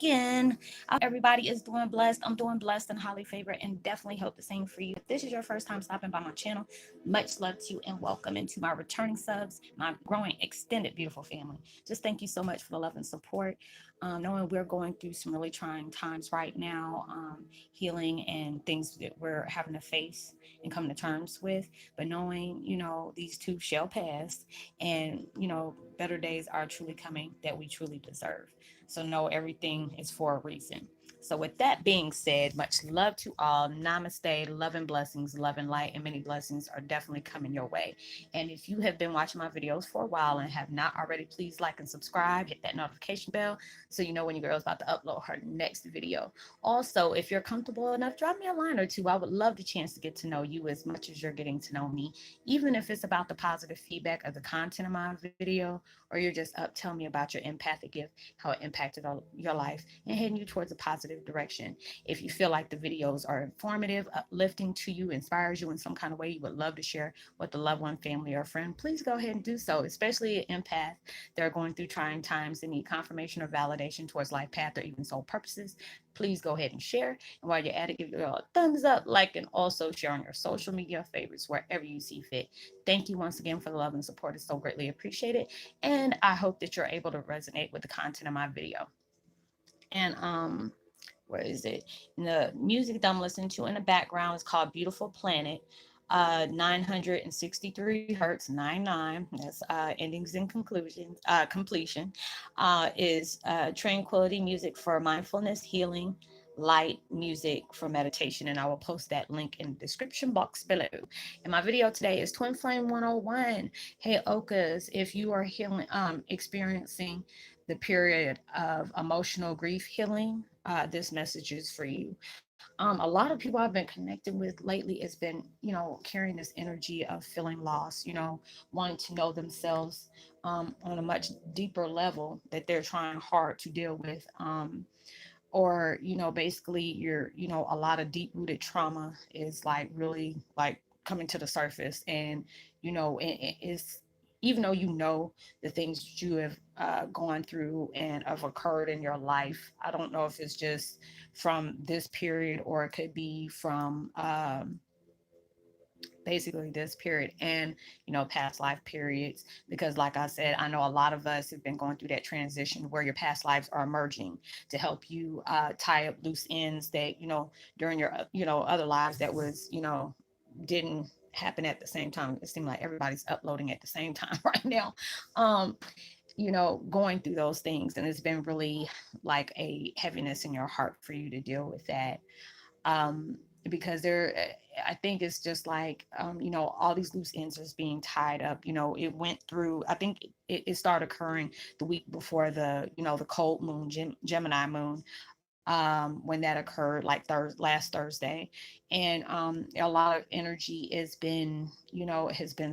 again. I hope everybody is doing blessed. I'm doing blessed and highly favored, and definitely hope the same for you. If this is your first time stopping by my channel, much love to you and welcome into my returning subs, my growing extended beautiful family. Just thank you so much for the love and support. Knowing we're going through some really trying times right now, healing and things that we're having to face and come to terms with, but knowing, these too shall pass, and better days are truly coming that we truly deserve. So know everything is for a reason. So with that being said, much love to all. Namaste, love and blessings, love and light, and many blessings are definitely coming your way. And if you have been watching my videos for a while and have not already, please like and subscribe, hit that notification bell so you know when your girl's about to upload her next video. Also, if you're comfortable enough, drop me a line or two. I would love the chance to get to know you as much as you're getting to know me, even if it's about the positive feedback of the content of my video, or you're just up telling me about your empathic gift, how it impacted your life, and heading you towards a positive direction. If you feel like the videos are informative, uplifting to you, inspires you in some kind of way, you would love to share with a loved one, family, or friend, please go ahead and do so, especially an empath that are going through trying times and need confirmation or validation towards life path or even soul purposes. Please go ahead and share. And while you're at it, give it a thumbs up, like, and also share on your social media favorites wherever you see fit. Thank you once again for the love and support. It's so greatly appreciated. And I hope that you're able to resonate with the content of my video. And where is it? And the music that I'm listening to in the background is called Beautiful Planet. 963 hertz, 99. That's endings and conclusions. Completion is tranquility music for mindfulness, healing, light music for meditation, and I will post that link in the description box below. And my video today is Twin Flame 101. Heyokas, if you are healing, experiencing the period of emotional grief healing, this message is for you. A lot of people I've been connected with lately has been, carrying this energy of feeling lost, wanting to know themselves on a much deeper level that they're trying hard to deal with. Or, basically a lot of deep rooted trauma is like really like coming to the surface. And, it's, even though the things that you have gone through and have occurred in your life, I don't know if it's just from this period or it could be from basically this period and past life periods, because like I said, I know a lot of us have been going through that transition where your past lives are emerging to help you tie up loose ends that during your other lives that was didn't happen at the same time. It seemed like everybody's uploading at the same time right now. um going through those things, and it's been really like a heaviness in your heart for you to deal with that. um because I think it's just like all these loose ends is being tied up. It went through, I think it started occurring the week before the the cold moon, Gemini moon, when that occurred, like last Thursday. And a lot of energy has been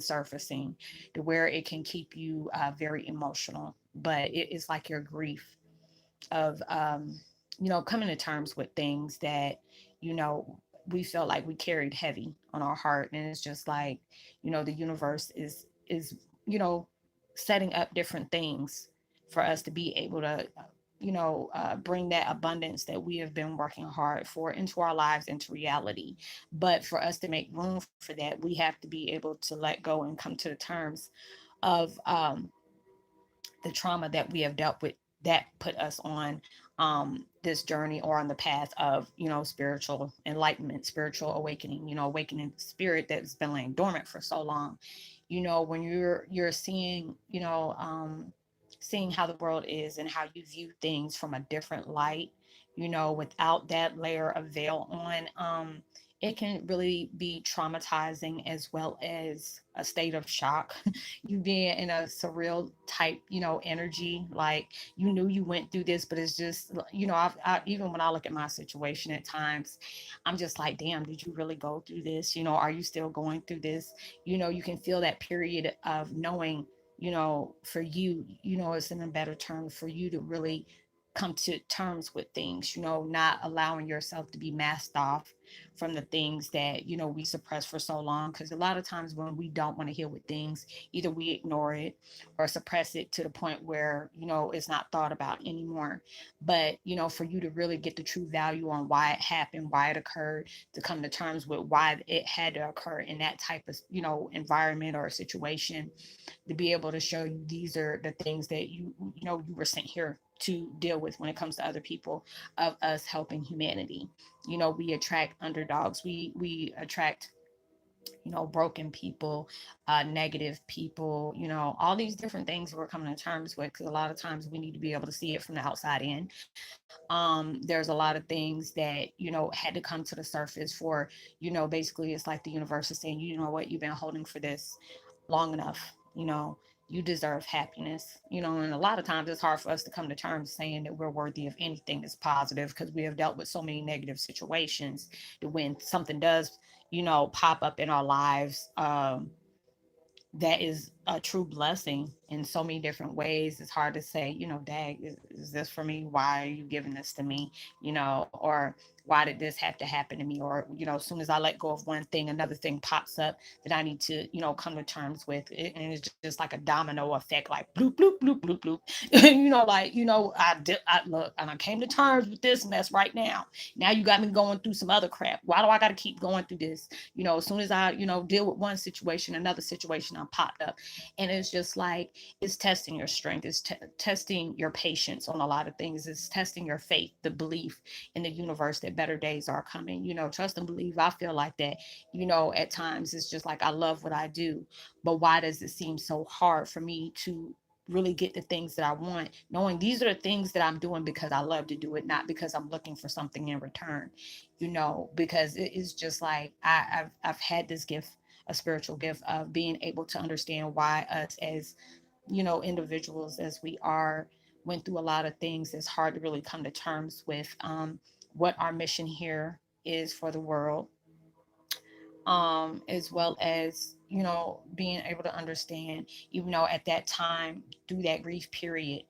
surfacing to where it can keep you very emotional, but it is like your grief of coming to terms with things that you know we felt like we carried heavy on our heart. And it's just like the universe is setting up different things for us to be able to bring that abundance that we have been working hard for into our lives, into reality. But for us to make room for that, we have to be able to let go and come to the terms of the trauma that we have dealt with that put us on this journey, or on the path of spiritual enlightenment, spiritual awakening, awakening the spirit that's been laying dormant for so long. When you're seeing seeing how the world is and how you view things from a different light, without that layer of veil on, it can really be traumatizing, as well as a state of shock. You being in a surreal type, energy, like you knew you went through this, but it's just, even when I look at my situation at times, I'm just like, damn, did you really go through this? Are you still going through this? You can feel that period of knowing, for you, it's in a better term for you to really come to terms with things, not allowing yourself to be masked off from the things that, we suppress for so long. Because a lot of times when we don't want to heal with things, either we ignore it or suppress it to the point where, it's not thought about anymore. But, for you to really get the true value on why it happened, why it occurred, to come to terms with why it had to occur in that type of, environment or situation, to be able to show you these are the things that you were sent here to deal with when it comes to other people, of us helping humanity. We attract underdogs, we attract broken people, negative people, all these different things we're coming to terms with, because a lot of times we need to be able to see it from the outside in. There's a lot of things that had to come to the surface for, basically it's like the universe is saying, you know what, you've been holding for this long enough. You deserve happiness. And a lot of times it's hard for us to come to terms saying that we're worthy of anything that's positive, because we have dealt with so many negative situations that when something does pop up in our lives, that is a true blessing in so many different ways. It's hard to say, Dag, is this for me? Why are you giving this to me? Or why did this have to happen to me? Or, as soon as I let go of one thing, another thing pops up that I need to, come to terms with. And it's just like a domino effect, like bloop, bloop, bloop, bloop, bloop. I look, and I came to terms with this mess right now. Now you got me going through some other crap. Why do I got to keep going through this? As soon as I, deal with one situation, another situation I popped up. And it's just like, it's testing your strength, it's testing your patience on a lot of things, it's testing your faith, the belief in the universe that better days are coming. Trust and believe. I feel like that, at times it's just like, I love what I do, but why does it seem so hard for me to really get the things that I want, knowing these are the things that I'm doing because I love to do it, not because I'm looking for something in return. Because it is just like, I've had this gift, a spiritual gift, of being able to understand why us as, individuals as we are, went through a lot of things. It's hard to really come to terms with what our mission here is for the world, as well as being able to understand, even though at that time, through that grief period,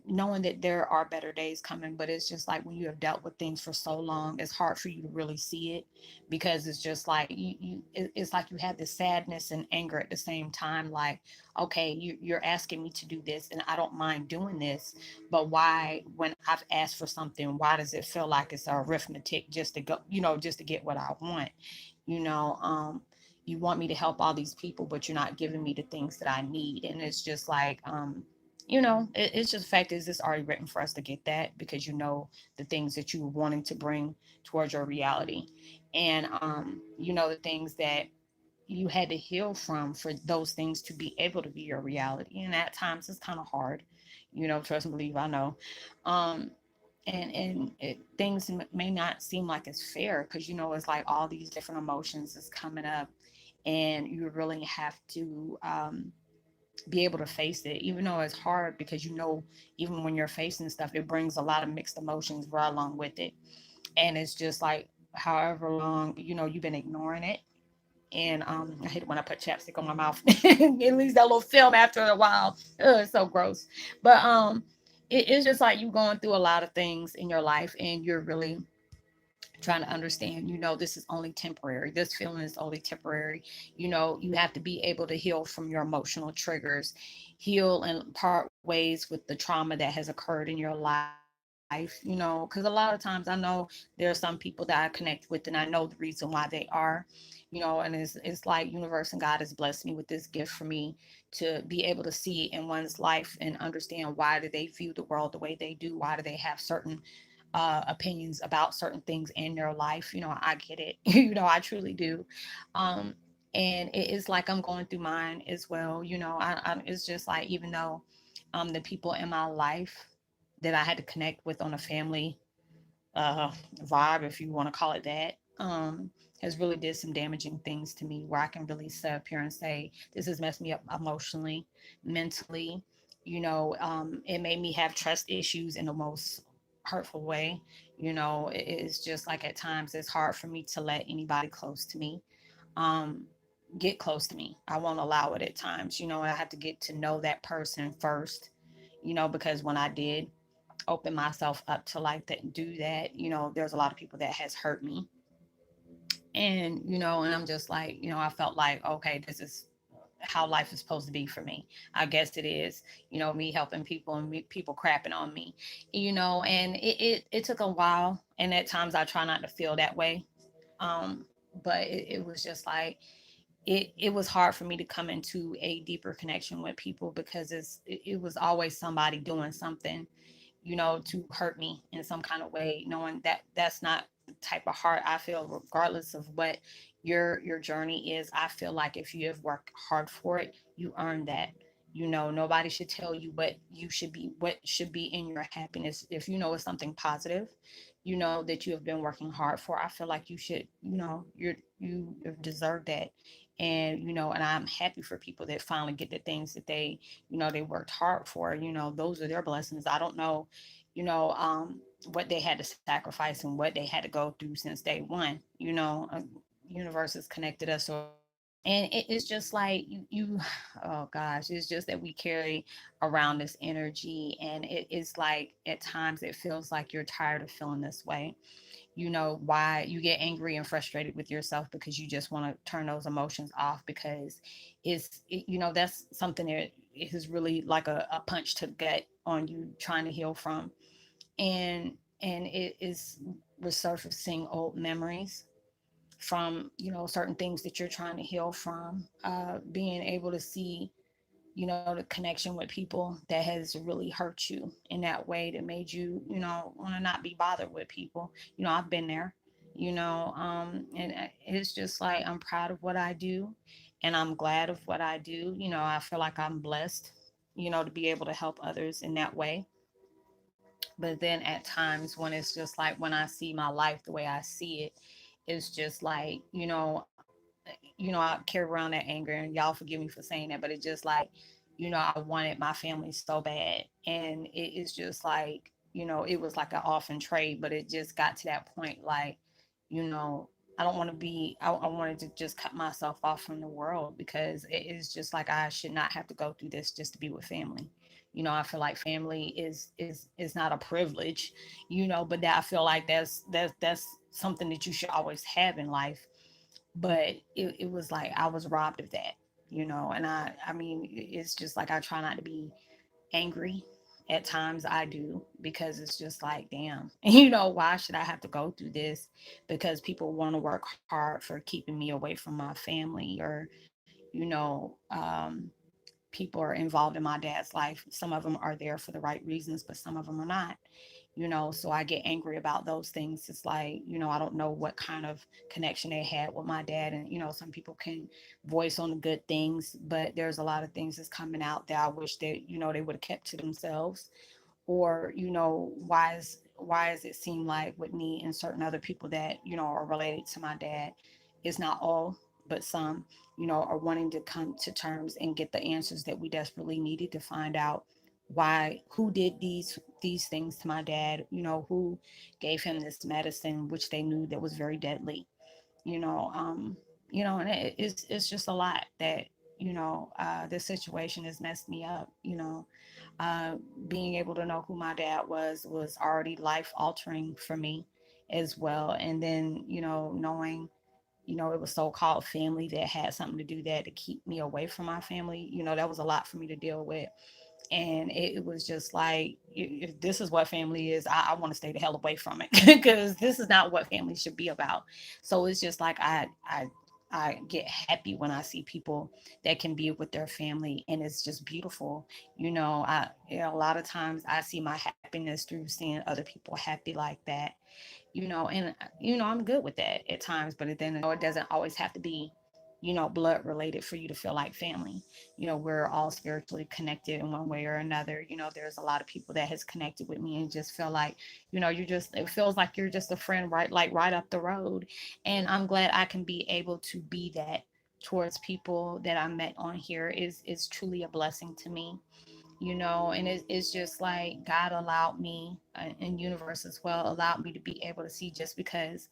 knowing that there are better days coming. But it's just like, when you have dealt with things for so long, it's hard for you to really see it, because it's just like it's like you have this sadness and anger at the same time. Like, okay, you're asking me to do this, and I don't mind doing this, but why, when I've asked for something, why does it feel like it's arithmetic just to go, just to get what I want? you know um you want me to help all these people, but you're not giving me the things that I need. And it's just like, it's just, fact is, it's already written for us to get that, because the things that you're wanting to bring towards your reality. And the things that you had to heal from, for those things to be able to be your reality. And at times it's kind of hard, trust and believe, I know. um things may not seem like it's fair, because it's like all these different emotions is coming up, and you really have to be able to face it, even though it's hard, because even when you're facing stuff, it brings a lot of mixed emotions right along with it. And it's just like, however long you've been ignoring it. And I hate it when I put chapstick on my mouth. It leaves that little film after a while. Ugh, it's so gross. But it's just like you going through a lot of things in your life, and you're really trying to understand, this is only temporary. This feeling is only temporary. You have to be able to heal from your emotional triggers, heal and part ways with the trauma that has occurred in your life, because a lot of times I know there are some people that I connect with, and I know the reason why they are, and it's like universe and God has blessed me with this gift for me to be able to see in one's life and understand, why do they view the world the way they do? Why do they have certain opinions about certain things in their life? I get it. I truly do. um and it's like I'm going through mine as well. It's just like, even though the people in my life that I had to connect with on a family uh, vibe, if you want to call it that, has really did some damaging things to me, where I can really sit up here and say, this has messed me up emotionally, mentally. It made me have trust issues in the most hurtful way. It's just like, at times it's hard for me to let anybody close to me um, get close to me. I won't allow it at times. I have to get to know that person first, because when I did, open myself up to like that, do that. There's a lot of people that has hurt me, and I'm just like, I felt like, okay, this is how life is supposed to be for me. I guess it is, me helping people and people crapping on me, and it took a while. And at times I try not to feel that way. Um, but it was just like, it was hard for me to come into a deeper connection with people because it was always somebody doing something, to hurt me in some kind of way, knowing that that's not the type of heart I feel, regardless of what your journey is. I feel like if you have worked hard for it, you earn that. Nobody should tell you what should be in your happiness. If it's something positive, that you have been working hard for, I feel like you should, you deserve that. And I'm happy for people that finally get the things that they worked hard for. Those are their blessings. I don't know, you know, um, what they had to sacrifice and what they had to go through since day one. Universe has connected us, and it's just like oh gosh, it's just that we carry around this energy, and it is like at times it feels like you're tired of feeling this way. Why you get angry and frustrated with yourself because you just want to turn those emotions off, because that's something that is really like a punch to the gut on you trying to heal from. And it is resurfacing old memories from certain things that you're trying to heal from, being able to see the connection with people that has really hurt you in that way, that made you want to not be bothered with people. I've been there. And it's just like, I'm proud of what I do, and I'm glad of what I do. I feel like I'm blessed, to be able to help others in that way. But then at times when it's just like, when I see my life the way I see it, it's just like, I carry around that anger, and y'all forgive me for saying that, but it's just like, I wanted my family so bad. And it's just like, it was like an often trade, but it just got to that point, like, you know, I don't want to be, I wanted to just cut myself off from the world, because it is just like, I should not have to go through this just to be with family. I feel like family is not a privilege, but that I feel like that's something that you should always have in life. But it was like I was robbed of that, and I mean, it's just like, I try not to be angry. At times I do, because it's just like, damn, why should I have to go through this because people want to work hard for keeping me away from my family, or people are involved in my dad's life. Some of them are there for the right reasons, but some of them are not. So I get angry about those things. It's like, I don't know what kind of connection they had with my dad. And some people can voice on the good things, but there's a lot of things that's coming out that I wish that they would have kept to themselves. Or why is it seem like with me and certain other people that are related to my dad, it's not all, but some, are wanting to come to terms and get the answers that we desperately needed to find out why, who did these things to my dad, who gave him this medicine which they knew that was very deadly. you know um and it's just a lot that this situation has messed me up. uh Being able to know who my dad was already life altering for me as well. And then knowing it was so-called family that had something to do that to keep me away from my family. That was a lot for me to deal with. And it was just like, if this is what family is, I want to stay the hell away from it because this is not what family should be about. So it's just like, I get happy when I see people that can be with their family, and it's just beautiful. A lot of times I see my happiness through seeing other people happy like that. And I'm good with that at times, but then it doesn't always have to be blood related for you to feel like family. We're all spiritually connected in one way or another. There's a lot of people that has connected with me and just feel like it feels like you're just a friend, right, like right up the road. And I'm glad I can be able to be that towards people that I met on here. Is truly a blessing to me. And it's just like God allowed me, and universe as well allowed me to be able to see, just because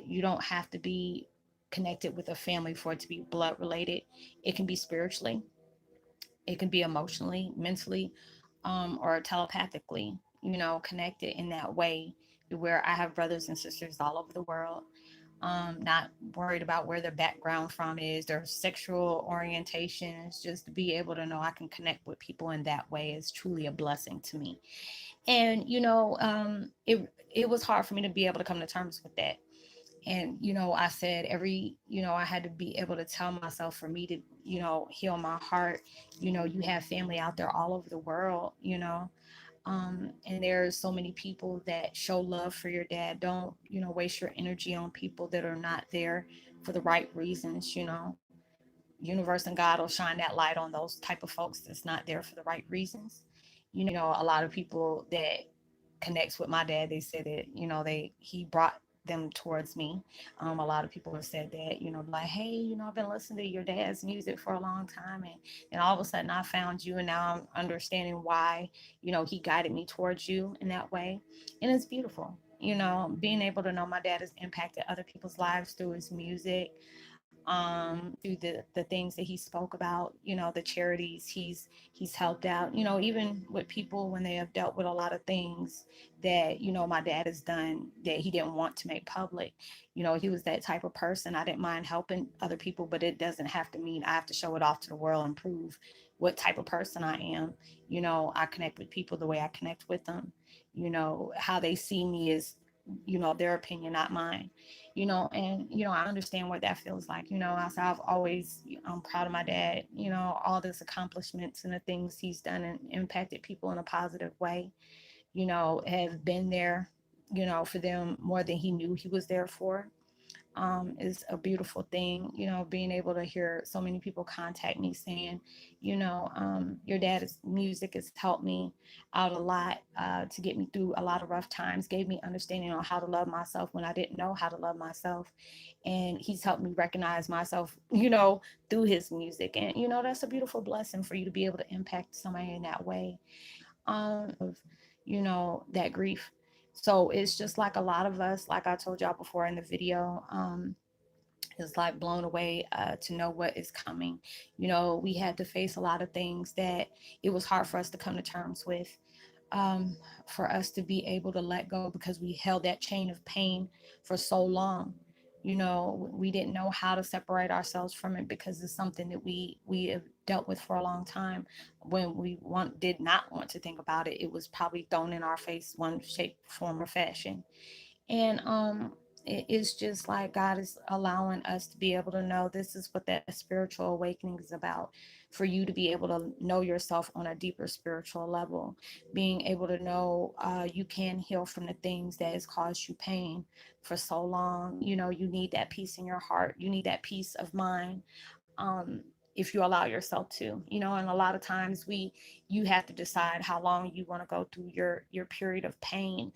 you don't have to be connected with a family for it to be blood related. It can be spiritually, it can be emotionally, mentally, or telepathically. connected in that way, where I have brothers and sisters all over the world. Not worried about where their background from is, their sexual orientations. Just to be able to know I can connect with people in that way is truly a blessing to me. And it was hard for me to be able to come to terms with that. And I said I had to be able to tell myself, for me to heal my heart. You have family out there all over the world. And there's so many people that show love for your dad. Don't waste your energy on people that are not there for the right reasons. Universe and God will shine that light on those type of folks that's not there for the right reasons. A lot of people that connects with my dad, they said that he brought them towards me. A lot of people have said that, like, hey, I've been listening to your dad's music for a long time, and all of a sudden I found you, and now I'm understanding why he guided me towards you in that way. And it's beautiful, being able to know my dad has impacted other people's lives through his music, through the things that he spoke about, the charities he's helped out, even with people when they have dealt with a lot of things that my dad has done that he didn't want to make public. He was that type of person. I didn't mind helping other people, but it doesn't have to mean I have to show it off to the world and prove what type of person I am. I connect with people the way I connect with them. How they see me is their opinion, not mine. And I understand what that feels like. I've always, I'm proud of my dad, all his accomplishments and the things he's done and impacted people in a positive way, have been there, for them more than he knew he was there for. Is a beautiful thing, being able to hear so many people contact me saying, your dad's music has helped me out a lot, to get me through a lot of rough times, gave me understanding on how to love myself when I didn't know how to love myself. And he's helped me recognize myself, through his music. And, that's a beautiful blessing for you to be able to impact somebody in that way. Of that grief. So it's just like a lot of us, like I told y'all before in the video, is like blown away, to know what is coming. We had to face a lot of things that it was hard for us to come to terms with, um, for us to be able to let go, because we held that chain of pain for so long. We didn't know how to separate ourselves from it, because it's something that we have dealt with for a long time. When we did not want to think about it, it was probably thrown in our face one shape, form, or fashion. And it's just like God is allowing us to be able to know this is what that spiritual awakening is about, for you to be able to know yourself on a deeper spiritual level, being able to know, you can heal from the things that has caused you pain for so long. You need that peace in your heart, you need that peace of mind, if you allow yourself to. And a lot of times you have to decide how long you want to go through your period of pain.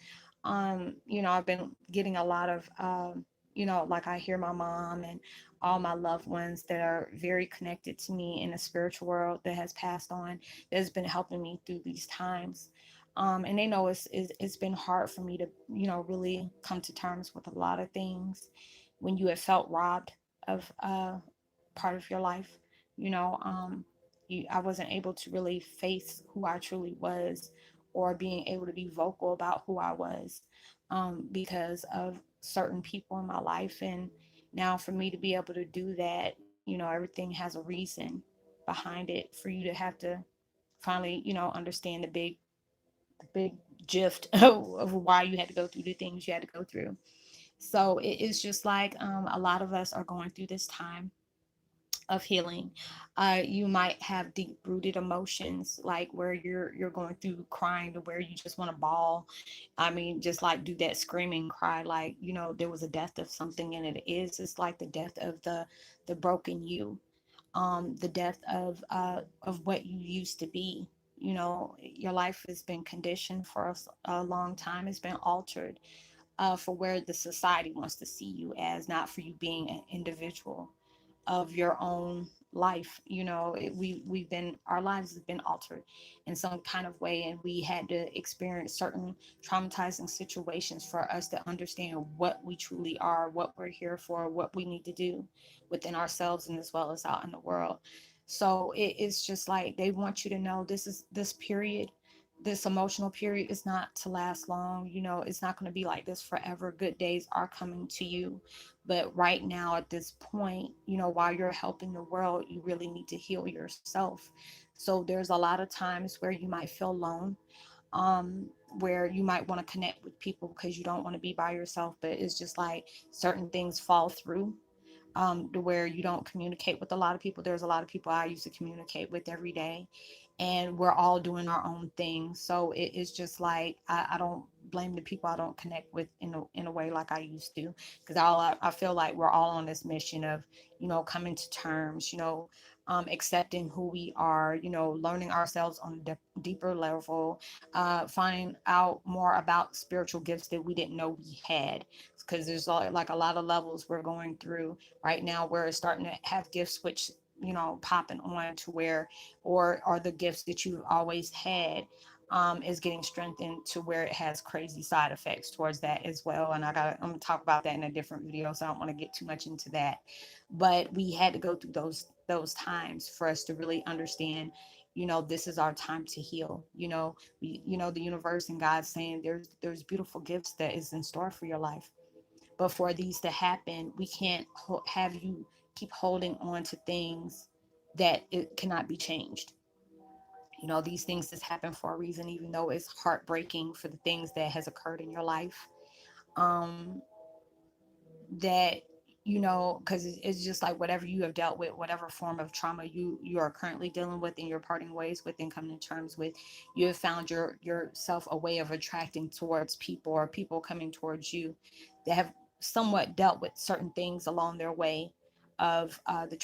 I've been getting a lot of, like, I hear my mom and all my loved ones that are very connected to me in the spiritual world that has passed on, that has been helping me through these times. And they know it's been hard for me to really come to terms with a lot of things when you have felt robbed of, part of your life. you know um I wasn't able to really face who I truly was, or being able to be vocal about who I was, because of certain people in my life. And now for me to be able to do that, everything has a reason behind it, for you to have to finally understand the big gift of why you had to go through the things you had to go through. So it's just like, a lot of us are going through this time of healing. You might have deep rooted emotions, like where you're going through crying to where you just want to bawl. I mean, just like do that screaming cry, like there was a death of something, and it's like the death of the broken you, the death of what you used to be. Your life has been conditioned for a long time. It's been altered, for where the society wants to see you as, not for you being an individual of your own life. We've been, our lives have been altered in some kind of way, and we had to experience certain traumatizing situations for us to understand what we truly are, what we're here for, what we need to do within ourselves and as well as out in the world. So it's just like they want you to know this period, this emotional period is not to last long. It's not going to be like this forever. Good days are coming to you. But right now, at this point, while you're helping the world, you really need to heal yourself. So there's a lot of times where you might feel alone, where you might want to connect with people because you don't want to be by yourself. But it's just like certain things fall through, to where you don't communicate with a lot of people. There's a lot of people I used to communicate with every day, and we're all doing our own thing. So it's just like I don't blame the people I don't connect with in a way like I used to, because I feel like we're all on this mission of coming to terms, accepting who we are, learning ourselves on a deeper level, finding out more about spiritual gifts that we didn't know we had, because there's like a lot of levels we're going through right now. We're starting to have gifts which popping on to where, or the gifts that you've always had, is getting strengthened to where it has crazy side effects towards that as well. And I'm gonna talk about that in a different video, so I don't want to get too much into that. But we had to go through those times for us to really understand, this is our time to heal. The universe and God saying there's beautiful gifts that is in store for your life. But for these to happen, we can't have you keep holding on to things that it cannot be changed. These things just happen for a reason, even though it's heartbreaking for the things that has occurred in your life. Um, that because it's just like whatever you have dealt with, whatever form of trauma you are currently dealing with and you're parting ways with and coming to terms with, you have found yourself a way of attracting towards people, or people coming towards you that have somewhat dealt with certain things along their way of the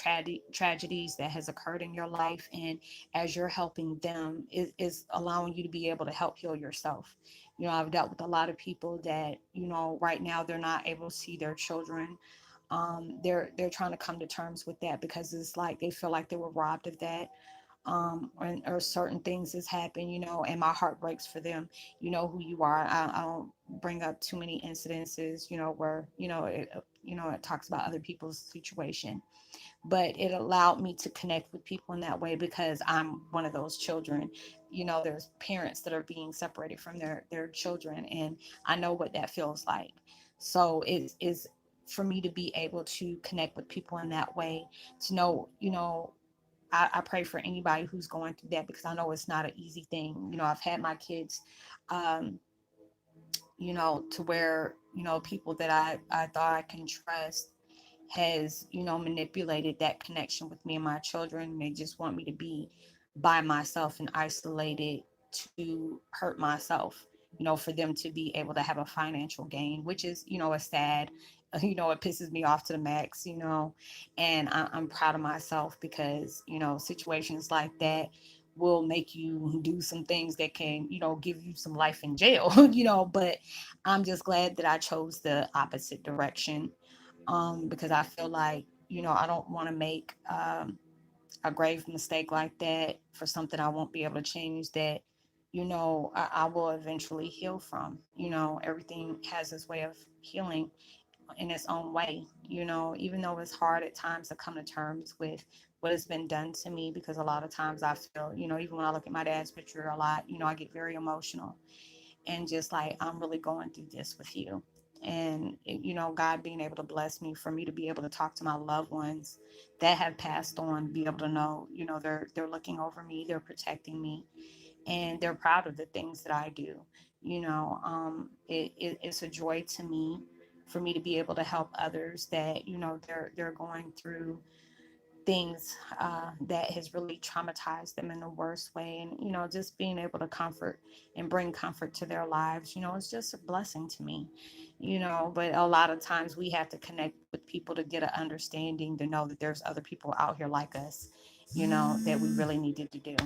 tragedies that has occurred in your life. And as you're helping them, is allowing you to be able to help heal yourself. I've dealt with a lot of people that right now they're not able to see their children. They're trying to come to terms with that because it's like they feel like they were robbed of that. Or certain things has happened, and my heart breaks for them. You know who you are. I don't bring up too many incidences, where it talks about other people's situation, but it allowed me to connect with people in that way because I'm one of those children. There's parents that are being separated from their children, and I know what that feels like. So it is for me to be able to connect with people in that way, to know, I pray for anybody who's going through that, because I know it's not an easy thing. I've had my kids, um, to where, people that I thought I can trust has, manipulated that connection with me and my children. They just want me to be by myself and isolated to hurt myself, for them to be able to have a financial gain, which is, a sad, it pisses me off to the max, and I'm proud of myself because, situations like that will make you do some things that can, give you some life in jail, but I'm just glad that I chose the opposite direction, because I feel like, I don't want to make a grave mistake like that for something I won't be able to change, that, I will eventually heal from. Everything has its way of healing in its own way, even though it's hard at times to come to terms with what has been done to me, because a lot of times I feel, even when I look at my dad's picture a lot, I get very emotional and just like, I'm really going through this with you. And God being able to bless me for me to be able to talk to my loved ones that have passed on, be able to know, they're looking over me, they're protecting me, and they're proud of the things that I do. It's a joy to me for me to be able to help others that, they're going through things that has really traumatized them in the worst way. And just being able to comfort and bring comfort to their lives, it's just a blessing to me. But a lot of times we have to connect with people to get an understanding, to know that there's other people out here like us, that we really needed to do.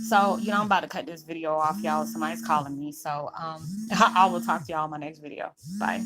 So I'm about to cut this video off, y'all. Somebody's calling me, so I will talk to y'all in my next video. Bye.